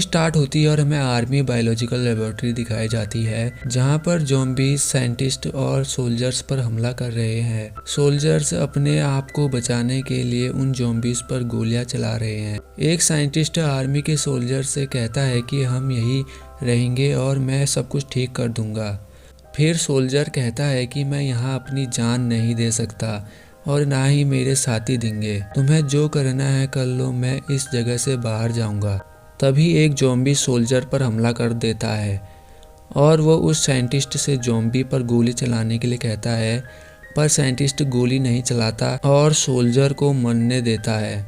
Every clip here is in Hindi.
स्टार्ट होती है और हमें आर्मी बायोलॉजिकल लेबोरेटरी दिखाई जाती है, जहां पर ज़ॉम्बीज साइंटिस्ट और सोल्जर्स पर हमला कर रहे हैं। सोल्जर्स अपने आप को बचाने के लिए उन ज़ॉम्बीज पर गोलियां चला रहे हैं। एक साइंटिस्ट आर्मी के सोल्जर से कहता है कि हम यही रहेंगे और मैं सब कुछ ठीक कर दूंगा। फिर सोल्जर कहता है कि मैं यहाँ अपनी जान नहीं दे सकता और ना ही मेरे साथी देंगे। तुम्हें जो करना है कर लो, मैं इस जगह से बाहर जाऊंगा। तभी एक ज़ॉम्बी सोल्जर पर हमला कर देता है और वो उस साइंटिस्ट से ज़ॉम्बी पर गोली चलाने के लिए कहता है, पर साइंटिस्ट गोली नहीं चलाता और सोल्जर को मरने देता है।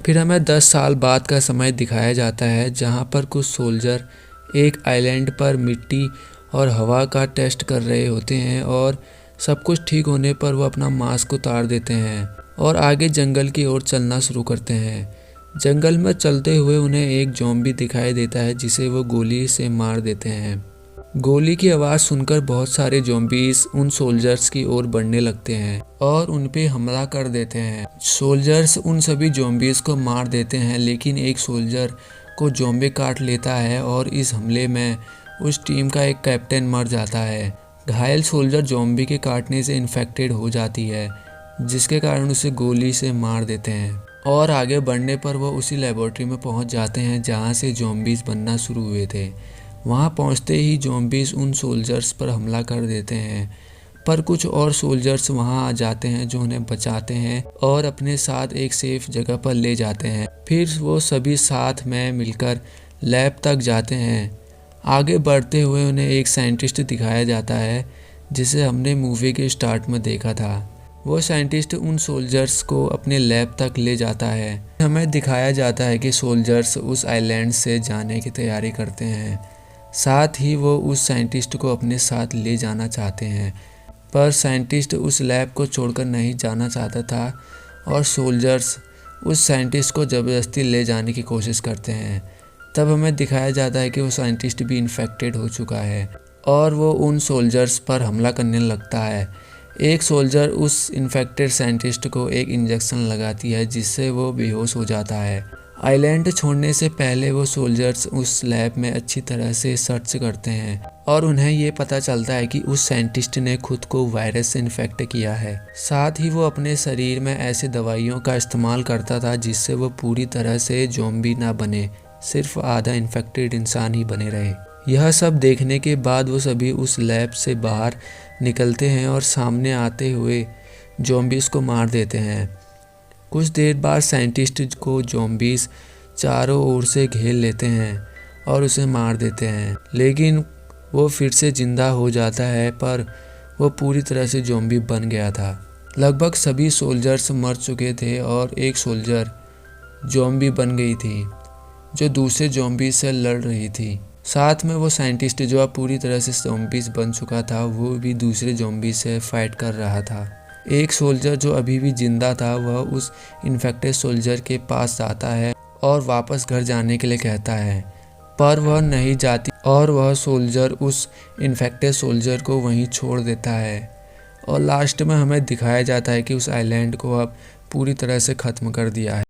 फिर हमें 10 साल बाद का समय दिखाया जाता है, जहाँ पर कुछ सोल्जर एक आइलैंड पर मिट्टी और हवा का टेस्ट कर रहे होते हैं और सब कुछ ठीक होने पर वो अपना मास्क उतार देते हैं और आगे जंगल की ओर चलना शुरू करते हैं। जंगल में चलते हुए उन्हें एक ज़ॉम्बी दिखाई देता है, जिसे वो गोली से मार देते हैं। गोली की आवाज़ सुनकर बहुत सारे ज़ॉम्बीज उन सोल्जर्स की ओर बढ़ने लगते हैं और उन पे हमला कर देते हैं। सोल्जर्स उन सभी ज़ॉम्बीज को मार देते हैं, लेकिन एक सोल्जर को ज़ॉम्बी काट लेता है और इस हमले में उस टीम का एक कैप्टन मर जाता है। घायल सोल्जर ज़ॉम्बी के काटने से इन्फेक्टेड हो जाती है, जिसके कारण उसे गोली से मार देते हैं और आगे बढ़ने पर वो उसी लेबोरेटरी में पहुंच जाते हैं जहां से ज़ॉम्बीज बनना शुरू हुए थे। वहां पहुंचते ही ज़ॉम्बीज उन सोल्जर्स पर हमला कर देते हैं, पर कुछ और सोल्जर्स वहां आ जाते हैं जो उन्हें बचाते हैं और अपने साथ एक सेफ जगह पर ले जाते हैं। फिर वो सभी साथ में मिलकर लैब तक जाते हैं। आगे बढ़ते हुए उन्हें एक साइंटिस्ट दिखाया जाता है, जिसे हमने मूवी के स्टार्ट में देखा था। वो साइंटिस्ट उन सोल्जर्स को अपने लैब तक ले जाता है। हमें दिखाया जाता है कि सोल्जर्स उस आइलैंड से जाने की तैयारी करते हैं, साथ ही वो उस साइंटिस्ट को अपने साथ ले जाना चाहते हैं, पर साइंटिस्ट उस लैब को छोड़कर नहीं जाना चाहता था और सोल्जर्स उस साइंटिस्ट को ज़बरदस्ती ले जाने की कोशिश करते हैं। तब हमें दिखाया जाता है कि वो साइंटिस्ट भी इन्फेक्टेड हो चुका है और वो उन सोल्जर्स पर हमला करने लगता है। एक सोल्जर उस इन्फेक्टेड साइंटिस्ट को एक इंजेक्शन लगाती है, जिससे वो बेहोश हो जाता है। आइलैंड छोड़ने से पहले वो सोल्जर्स उस लैब में अच्छी तरह से सर्च करते हैं और उन्हें ये पता चलता है कि उस साइंटिस्ट ने खुद को वायरस से इन्फेक्ट किया है। साथ ही वो अपने शरीर में ऐसे दवाइयों का इस्तेमाल करता था जिससे वो पूरी तरह से ज़ॉम्बी ना बने, सिर्फ आधा इन्फेक्टेड इंसान ही बने रहे। यह सब देखने के बाद वो सभी उस लैब से बाहर निकलते हैं और सामने आते हुए ज़ॉम्बीज़ को मार देते हैं। कुछ देर बाद साइंटिस्ट को ज़ॉम्बीज़ चारों ओर से घेर लेते हैं और उसे मार देते हैं, लेकिन वो फिर से ज़िंदा हो जाता है, पर वो पूरी तरह से ज़ॉम्बी बन गया था। लगभग सभी सोल्जर्स मर चुके थे और एक सोल्जर ज़ॉम्बी बन गई थी जो दूसरे ज़ॉम्बी से लड़ रही थी। साथ में वो साइंटिस्ट जो अब पूरी तरह से ज़ॉम्बीज़ बन चुका था, वो भी दूसरे ज़ॉम्बी से फाइट कर रहा था। एक सोल्जर जो अभी भी जिंदा था, वह उस इन्फेक्टेड सोल्जर के पास जाता है और वापस घर जाने के लिए कहता है, पर वह नहीं जाती और वह सोल्जर उस इन्फेक्टेड सोल्जर को वहीं छोड़ देता है। और लास्ट में हमें दिखाया जाता है कि उस आइलैंड को अब पूरी तरह से ख़त्म कर दिया है।